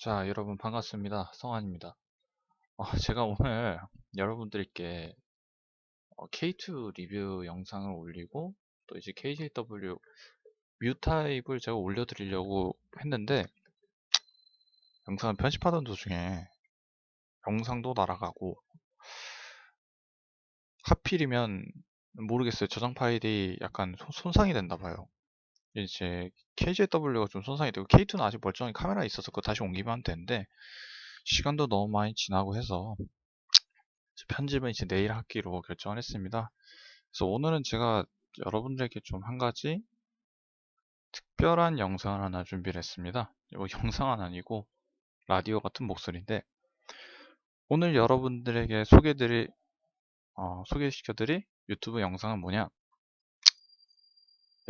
자, 여러분 반갑습니다. 성환입니다. 제가 오늘 여러분들께 K2 리뷰 영상을 올리고 또 이제 KJW 뮤 타입을 제가 올려드리려고 했는데 영상을 편집하던 도중에 영상도 날아가고 하필이면 모르겠어요. 저장 파일이 약간 손상이 됐나 봐요. 이제 KJW가 좀 손상이 되고 K2는 아직 멀쩡히 카메라 있어서 그거 다시 옮기면 하면 되는데 시간도 너무 많이 지나고 해서 편집은 이제 내일 하기로 결정을 했습니다. 그래서 오늘은 제가 여러분들에게 좀 한 가지 특별한 영상을 하나 준비를 했습니다. 이거 영상은 아니고 라디오 같은 목소리인데 오늘 여러분들에게 소개시켜드릴 유튜브 영상은 뭐냐?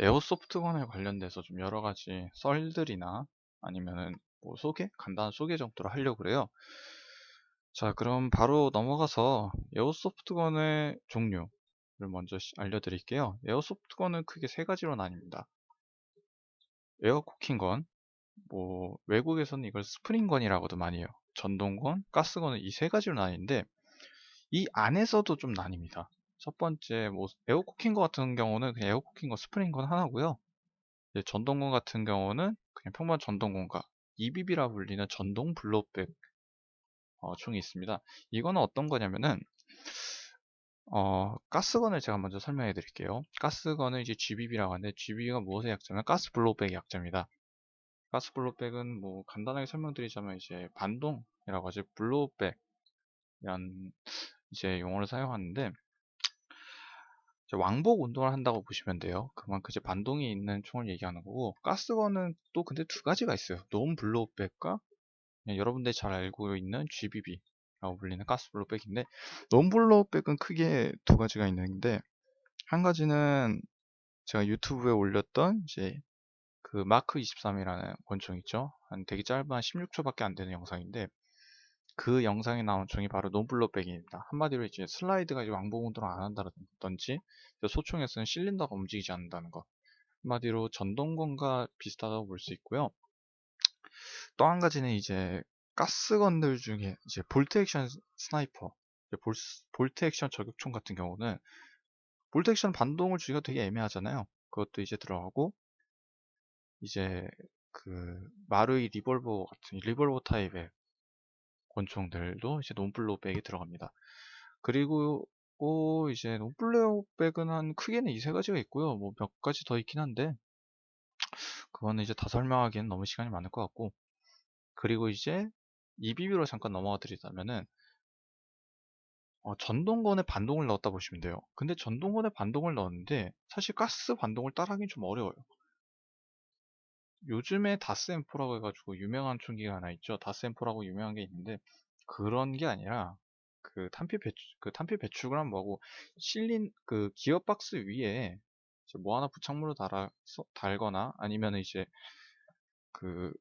에어소프트건에 관련돼서 좀 여러 가지 썰들이나 아니면은 뭐 간단한 소개 정도로 하려고 그래요. 자, 그럼 바로 넘어가서 에어소프트건의 종류를 먼저 알려드릴게요. 에어소프트건은 크게 세 가지로 나뉩니다. 에어쿠킹건, 뭐 외국에서는 이걸 스프링건이라고도 많이 해요. 전동건, 가스건은 이 세 가지로 나뉘는데 이 안에서도 좀 나뉩니다. 첫 번째 뭐 에어쿠킹건 같은 경우는 그냥 에어쿠킹건 스프링건 하나고요. 이제 전동건 같은 경우는 그냥 평범한 전동건과 EBB라 불리는 전동 블로백 총이 있습니다. 이거는 어떤 거냐면은 가스건을 제가 먼저 설명해 드릴게요. 가스건은 이제 GBB라고 하는데 GBB가 무엇의 약자냐면 가스 블로백의 약자입니다. 가스 블로백은 뭐 간단하게 설명드리자면 이제 반동이라고 하죠. 블로백이란 이제 용어를 사용하는데 이제 왕복 운동을 한다고 보시면 돼요. 그만큼 이제 반동이 있는 총을 얘기하는 거고 가스건은 또 근데 두 가지가 있어요. 논 블로백과 그냥 여러분들이 잘 알고 있는 GBB라고 불리는 가스 블로백인데 논 블로백은 크게 두 가지가 있는데 한 가지는 제가 유튜브에 올렸던 이제 그 마크 23이라는 권총 있죠. 한 되게 짧은 한 16초밖에 안 되는 영상인데 그 영상에 나온 총이 바로 논블로백입니다. 한마디로 이제 슬라이드가 이제 왕복 운동을 안 한다든지 소총에서는 실린더가 움직이지 않는다는 거. 한마디로 전동건과 비슷하다고 볼 수 있고요. 또 한 가지는 이제 가스건들 중에 이제 볼트 액션 스나이퍼, 볼트 액션 저격총 같은 경우는 볼트 액션 반동을 주기가 되게 애매하잖아요. 그것도 이제 들어가고 이제 그 마루이 리볼버 같은 리볼버 타입의 권총들도 이제 논블로백에 들어갑니다. 그리고 이제 논블로백은 한 크게는 이 세 가지가 있고요. 뭐 몇 가지 더 있긴 한데 그거는 이제 다 설명하기엔 너무 시간이 많을 것 같고 그리고 이제 EBB로 잠깐 넘어가 드리자면은 전동건에 반동을 넣었다 보시면 돼요. 근데 전동건에 반동을 넣었는데 사실 가스 반동을 따라하긴 좀 어려워요. 요즘에 다스엠포라고 해가지고 유명한 총기가 하나 있죠. 다스엠포라고 유명한 게 있는데 그런 게 아니라 그 탄피 배출을 하면 뭐하고 그 기어박스 위에 이제 뭐 하나 부착물로 달거나 아니면 이제 그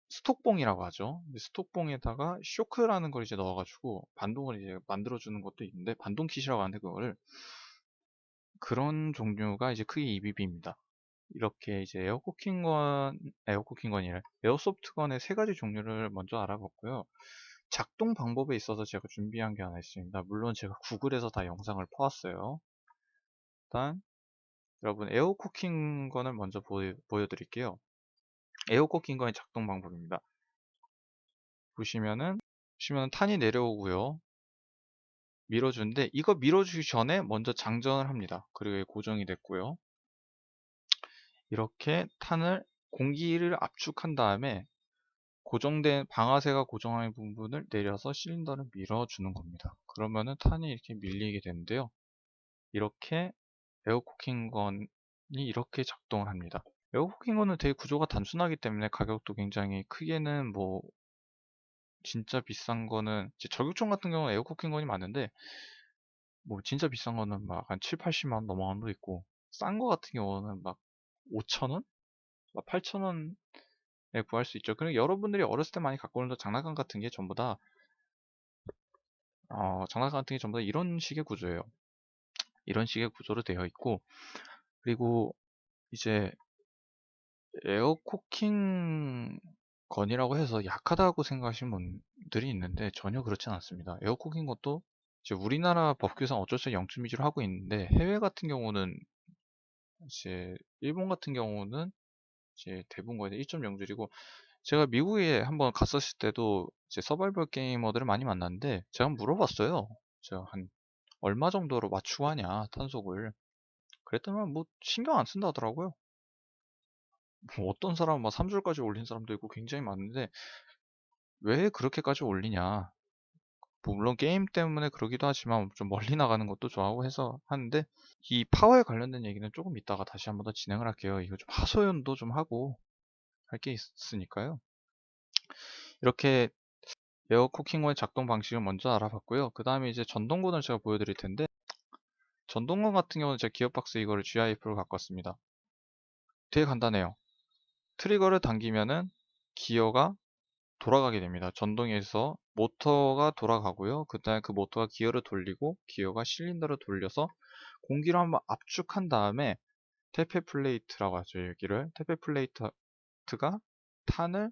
스톡봉이라고 하죠. 스톡봉에다가 쇼크라는 걸 이제 넣어가지고 반동을 이제 만들어주는 것도 있는데 반동 킷이라고 하는데 그거를 그런 종류가 이제 크게 EBB입니다. 이렇게 이제 에어쿠킹건이래. 에어소프트건의 세 가지 종류를 먼저 알아봤고요. 작동 방법에 있어서 제가 준비한 게 하나 있습니다. 물론 제가 구글에서 다 영상을 퍼왔어요. 일단 여러분 에어쿠킹건을 먼저 보여드릴게요. 에어쿠킹건의 작동 방법입니다. 보시면은 탄이 내려오고요. 밀어주는데 이거 밀어주기 전에 먼저 장전을 합니다. 그리고 고정이 됐고요. 이렇게 공기를 압축한 다음에 고정된 방아쇠가 고정한 부분을 내려서 실린더를 밀어주는 겁니다. 그러면은 탄이 이렇게 밀리게 되는데요. 이렇게 에어쿠킹건이 이렇게 작동을 합니다. 에어쿠킹건은 되게 구조가 단순하기 때문에 가격도 굉장히 크게는 뭐 진짜 비싼 거는 이제 저격총 같은 경우는 에어쿠킹건이 많은데 뭐 진짜 비싼 거는 막 한 7, 80만 원 넘어가는 거 있고 싼 거 같은 경우는 막 5,000원? 막 8,000원에 구할 수 있죠. 그리고 여러분들이 어렸을 때 많이 갖고 오는 장난감 같은 게 전부 다 장난감 같은 게 전부 다 이런 식의 구조예요. 이런 식의 구조로 되어 있고 그리고 이제 에어쿠킹 건이라고 해서 약하다고 생각하시는 분들이 있는데 전혀 그렇진 않습니다. 에어쿠킹 것도 이제 우리나라 법규상 어쩔 수 없이 0.2로 하고 있는데 해외 같은 경우는 이제 일본 같은 경우는 이제 대부분 거의 1.0줄이고 제가 미국에 한번 갔었을 때도 이제 서바이벌 게이머들을 많이 만났는데 제가 한번 물어봤어요. 제가 한 얼마 정도로 맞추고 하냐 탄속을 그랬더니 뭐 신경 안 쓴다 하더라고요. 뭐 어떤 사람은 막 3줄까지 올린 사람도 있고 굉장히 많은데 왜 그렇게까지 올리냐 뭐 물론 게임 때문에 그러기도 하지만 좀 멀리 나가는 것도 좋아하고 해서 하는데 이 파워에 관련된 얘기는 조금 이따가 다시 한번 더 진행을 할게요. 이거 좀 하소연도 좀 하고 할 게 있으니까요. 이렇게 에어 쿠킹호의 작동 방식을 먼저 알아봤고요. 그 다음에 이제 전동건을 제가 보여드릴 텐데 전동건 같은 경우는 제가 기어박스 이거를 GIF로 갖고 왔습니다. 되게 간단해요. 트리거를 당기면은 기어가 돌아가게 됩니다. 전동에서 모터가 돌아가고요. 그 다음에 그 모터가 기어를 돌리고 기어가 실린더를 돌려서 공기를 한번 압축한 다음에 테페 플레이트라고 하죠. 여기를 테페 플레이트가 탄을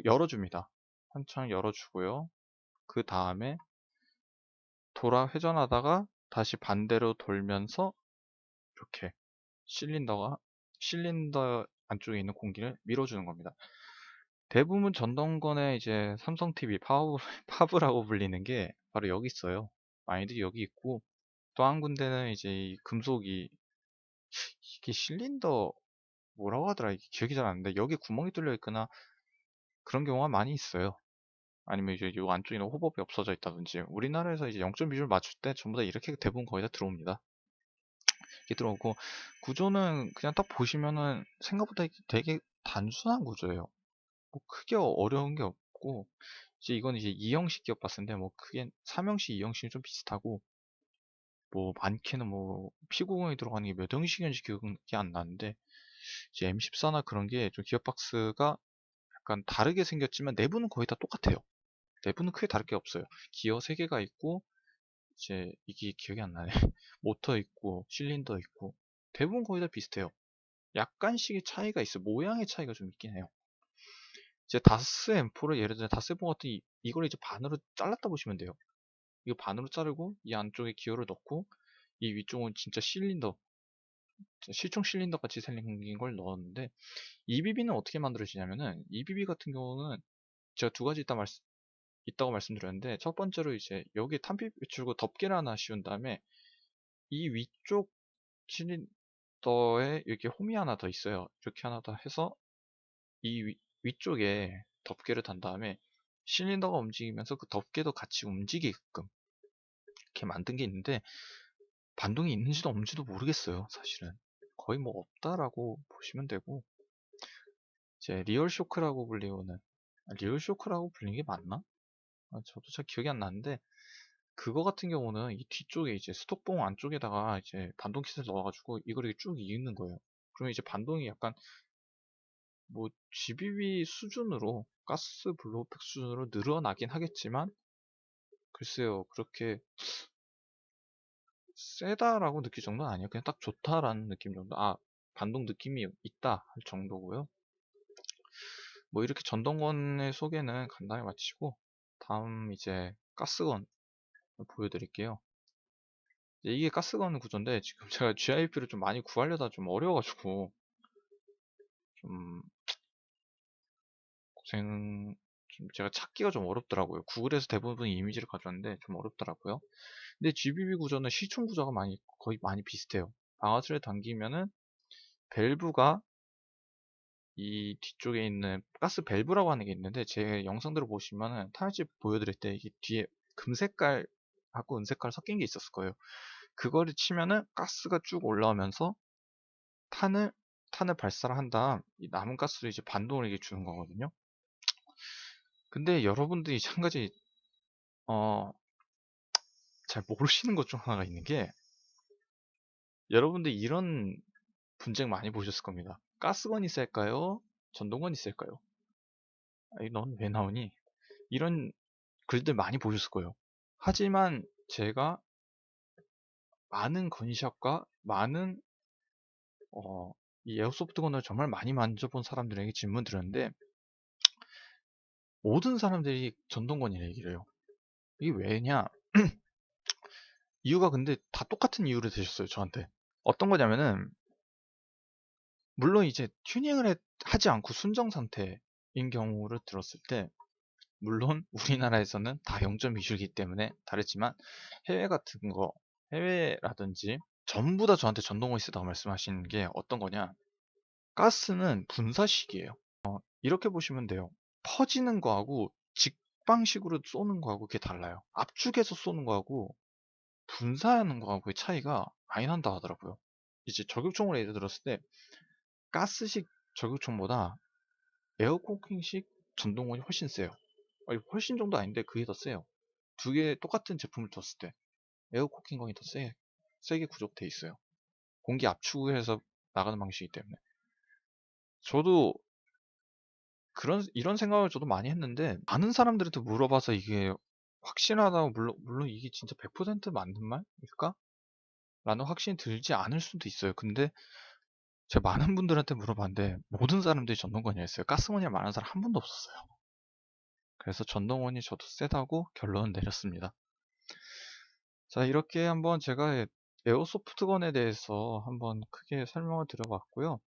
열어줍니다. 한창 열어주고요. 그 다음에 회전하다가 다시 반대로 돌면서 이렇게 실린더 안쪽에 있는 공기를 밀어주는 겁니다. 대부분 전동건의 이제 삼성 TV 파브라고 불리는 게 바로 여기 있어요. 많이들 여기 있고 또 한 군데는 이제 이 금속이 이게 실린더 뭐라고 하더라 이게 기억이 잘 안 나는데 여기 구멍이 뚫려 있거나 그런 경우가 많이 있어요. 아니면 이제 이 안쪽에는 호법이 없어져 있다든지 우리나라에서 이제 0.2줄 맞출 때 전부 다 이렇게 대부분 거의 다 들어옵니다. 이렇게 들어오고 구조는 그냥 딱 보시면은 생각보다 되게 단순한 구조예요. 뭐 크게 어려운 게 없고 이제 이건 이제 2형식 기어박스인데 뭐 크게 3형식, 2형식이 좀 비슷하고 뭐 많게는 뭐 P90이 들어가는 게 몇 형식인지 기억이 안 나는데 이제 M14나 그런 게 좀 기어박스가 약간 다르게 생겼지만 내부는 거의 다 똑같아요. 내부는 크게 다를 게 없어요. 기어 3개가 있고 이제 이게 기억이 안 나네. 모터 있고 실린더 있고 대부분 거의 다 비슷해요. 약간씩의 차이가 있어요. 모양의 차이가 좀 있긴 해요. 이제 다스 M4를 예를 들어 다스 M4 같은 이걸 이제 반으로 잘랐다 보시면 돼요. 이거 반으로 자르고 이 안쪽에 기어를 넣고 이 위쪽은 진짜 실린더, 실총 실린더 같이 생긴 걸 넣었는데 EBB는 어떻게 만들어지냐면은 EBB 같은 경우는 제가 두 가지 있다고 말씀드렸는데 첫 번째로 이제 여기에 탄피 배출구 덮개를 하나 씌운 다음에 이 위쪽 실린더에 이렇게 홈이 하나 더 있어요. 이렇게 하나 더 해서 이 위쪽에 덮개를 단 다음에 실린더가 움직이면서 그 덮개도 같이 움직이게끔 이렇게 만든 게 있는데 반동이 있는지도 없는지도 모르겠어요. 사실은 거의 뭐 없다라고 보시면 되고 이제 리얼 쇼크라고 불리우는 리얼 쇼크라고 불리는 게 맞나? 저도 잘 기억이 안 나는데 그거 같은 경우는 이 뒤쪽에 이제 스톡봉 안쪽에다가 이제 반동 킷을 넣어가지고 이걸 이렇게 쭉 이는 거예요. 그러면 이제 반동이 약간 뭐 GBB 수준으로 가스 블로우팩 수준으로 늘어나긴 하겠지만 글쎄요 그렇게 세다라고 느낄 정도는 아니에요. 그냥 딱 좋다라는 느낌 정도. 아 반동 느낌이 있다 할 정도고요. 뭐 이렇게 전동건의 소개는 간단히 마치고 다음 이제 가스건 보여드릴게요. 이게 가스건 구조인데 지금 제가 GIF를 좀 많이 구하려다 좀 어려워가지고 좀 좀 제가 찾기가 좀 어렵더라고요. 구글에서 대부분 이미지를 가져왔는데 좀 어렵더라고요. 근데 GBB 구조는 시총 구조가 거의 많이 비슷해요. 방아쇠를 당기면은 밸브가 이 뒤쪽에 있는 가스 밸브라고 하는 게 있는데 제 영상들을 보시면은 타일집 보여드릴 때 이게 뒤에 금색깔하고 은색깔 섞인 게 있었을 거예요. 그거를 치면은 가스가 쭉 올라오면서 탄을 발사를 한 다음 이 남은 가스를 이제 반동을 이게 주는 거거든요. 근데 여러분들이 한 가지 어, 잘 모르시는 것 중 하나가 있는 게 여러분들 이런 분쟁 많이 보셨을 겁니다. 가스건이 셀까요? 전동건이 셀까요? 아니, 넌 왜 나오니? 이런 글들 많이 보셨을 거예요. 하지만 제가 많은 건샵과 많은 이 에어소프트건을 정말 많이 만져본 사람들에게 질문 드렸는데 모든 사람들이 전동건이라 얘기를 해요. 이게 왜냐? 이유가 근데 다 똑같은 이유를 대셨어요, 저한테. 어떤 거냐면은, 물론 이제 하지 않고 순정 상태인 경우를 들었을 때, 물론 우리나라에서는 다 0.2주기 때문에 다르지만, 해외 같은 거, 해외라든지, 전부 다 저한테 전동건이 쓰다고 말씀하시는 게 어떤 거냐? 가스는 분사식이에요. 이렇게 보시면 돼요. 퍼지는 거하고 직방식으로 쏘는 거하고 그게 달라요. 압축해서 쏘는 거하고 분사하는 거하고의 차이가 많이 난다 하더라고요. 이제 저격총으로 예를 들었을 때 가스식 저격총보다 에어코킹식 전동원이 훨씬 세요. 아니, 훨씬 정도 아닌데 그게 더 세요. 두 개 똑같은 제품을 뒀을 때 에어코킹건이 더 세게 구족돼 있어요. 공기 압축해서 나가는 방식이기 때문에. 저도 이런 생각을 저도 많이 했는데, 많은 사람들한테 물어봐서 이게 확신하다고, 물론 이게 진짜 100% 맞는 말일까? 라는 확신이 들지 않을 수도 있어요. 근데 제가 많은 분들한테 물어봤는데, 모든 사람들이 전동건이었어요. 가스건이 많은 사람 한 분도 없었어요. 그래서 전동건이 저도 세다고 결론을 내렸습니다. 자, 이렇게 한번 제가 에어소프트건에 대해서 한번 크게 설명을 드려봤고요.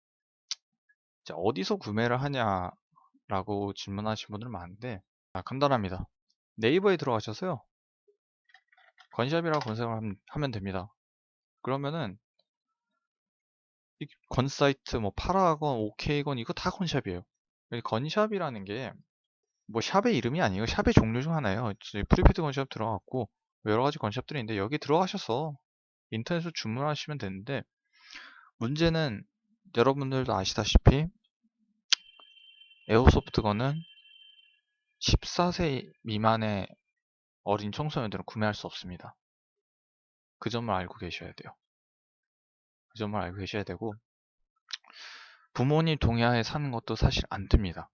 자, 어디서 구매를 하냐라고 질문하신 분들 많은데, 간단합니다. 네이버에 들어가셔서요, 건샵이라고 검색을 하면 됩니다. 그러면은 이 건사이트, 뭐 파라건, 오케이건 이거 다 건샵이에요. 건샵이라는 게 뭐 샵의 이름이 아니에요. 샵의 종류 중 하나예요. 프리피드 건샵 들어갔고 여러 가지 건샵들이 있는데, 여기 들어가셔서 인터넷으로 주문하시면 되는데, 문제는 여러분들도 아시다시피 에어소프트건은 14세 미만의 어린 청소년들은 구매할 수 없습니다. 그 점을 알고 계셔야 돼요. 그 점을 알고 계셔야 되고, 부모님 동의하에 사는 것도 사실 안 됩니다.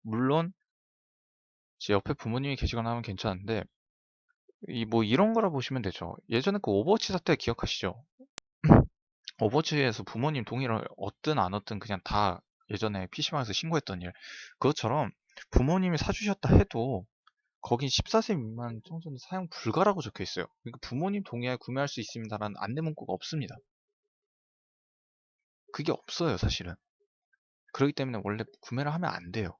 물론 제 옆에 부모님이 계시거나 하면 괜찮은데, 뭐 이런 거라 보시면 되죠. 예전에 그 오버워치 사태 기억하시죠? 오버워치에서 부모님 동의를 얻든 안 얻든 그냥 다 예전에 PC방에서 신고했던 일. 그것처럼 부모님이 사주셨다 해도 거긴 14세 미만 청소년 사용 불가라고 적혀 있어요. 그러니까 부모님 동의하에 구매할 수 있습니다라는 안내 문구가 없습니다. 그게 없어요, 사실은. 그렇기 때문에 원래 구매를 하면 안 돼요.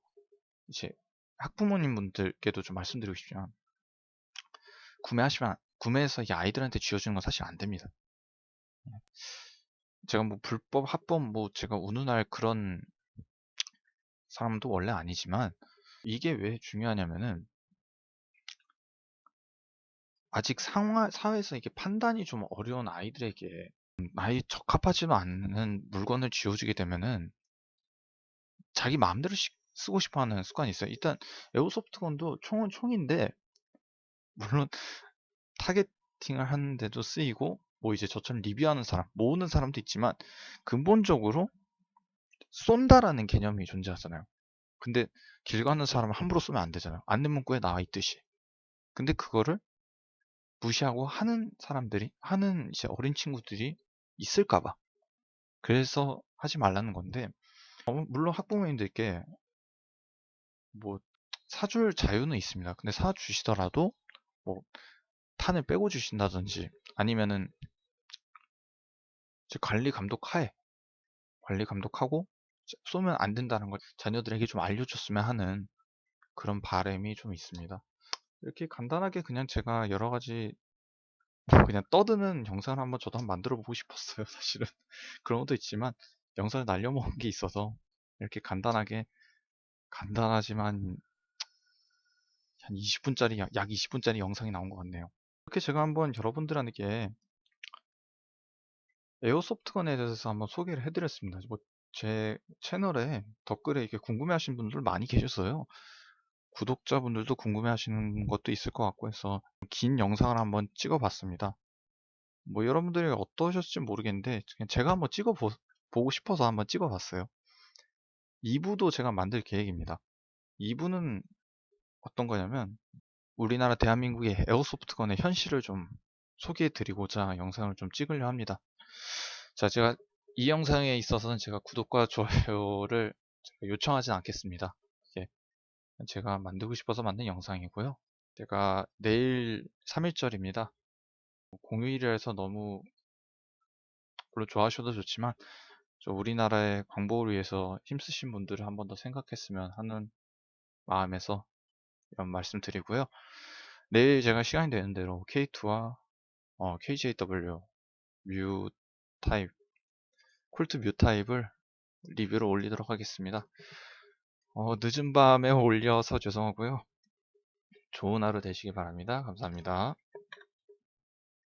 이제 학부모님 분들께도 좀 말씀드리고 싶지만, 구매해서 이 아이들한테 쥐어주는 건 사실 안 됩니다. 제가 뭐 불법, 합법, 뭐 제가 운운할 그런 사람도 원래 아니지만, 이게 왜 중요하냐면은, 아직 사회에서 이게 판단이 좀 어려운 아이들에게 나이 적합하지도 않는 물건을 쥐어주게 되면은 자기 마음대로 쓰고 싶어 하는 습관이 있어요. 일단 에어소프트건도 총은 총인데, 물론 타겟팅을 하는데도 쓰이고, 뭐 이제 저처럼 리뷰하는 사람, 모으는 사람도 있지만, 근본적으로 쏜다라는 개념이 존재하잖아요. 근데 길 가는 사람을 함부로 쏘면 안 되잖아요. 안내 문구에 나와 있듯이. 근데 그거를 무시하고 하는 이제 어린 친구들이 있을까 봐. 그래서 하지 말라는 건데, 물론 학부모님들께 뭐 사줄 자유는 있습니다. 근데 사주시더라도 뭐 탄을 빼고 주신다든지, 아니면은 관리 감독하고 쏘면 안 된다는 걸 자녀들에게 좀 알려줬으면 하는 그런 바람이 좀 있습니다. 이렇게 간단하게 그냥 제가 여러 가지 그냥 떠드는 영상을 저도 한번 만들어 보고 싶었어요, 사실은. 그런 것도 있지만 영상을 날려먹은 게 있어서 이렇게 간단하지만 한 20분짜리, 약 20분짜리 영상이 나온 것 같네요. 이렇게 제가 한번 여러분들에게 에어소프트건에 대해서 한번 소개를 해드렸습니다. 뭐 제 채널에 댓글에 이렇게 궁금해하시는 분들 많이 계셨어요. 구독자분들도 궁금해하시는 것도 있을 것 같고 해서 긴 영상을 한번 찍어봤습니다. 뭐 여러분들이 어떠셨을지 모르겠는데 그냥 제가 한번 보고 싶어서 한번 찍어봤어요. 2부도 제가 만들 계획입니다. 2부는 어떤 거냐면, 우리나라 대한민국의 에어소프트건의 현실을 좀 소개해드리고자 영상을 좀 찍으려 합니다. 자, 제가 이 영상에 있어서는 제가 구독과 좋아요를 요청하진 않겠습니다. 예, 제가 만들고 싶어서 만든 영상이고요. 제가 내일 3일절입니다. 공휴일을 해서 너무 물론 좋아하셔도 좋지만 우리나라의 광복을 위해서 힘쓰신 분들을 한 번 더 생각했으면 하는 마음에서 이런 말씀 드리고요. 내일 제가 시간이 되는 대로 K2와 KJW 뮤 타입, 콜트 뮤 타입을 리뷰로 올리도록 하겠습니다. 늦은 밤에 올려서 죄송하고요. 좋은 하루 되시기 바랍니다. 감사합니다.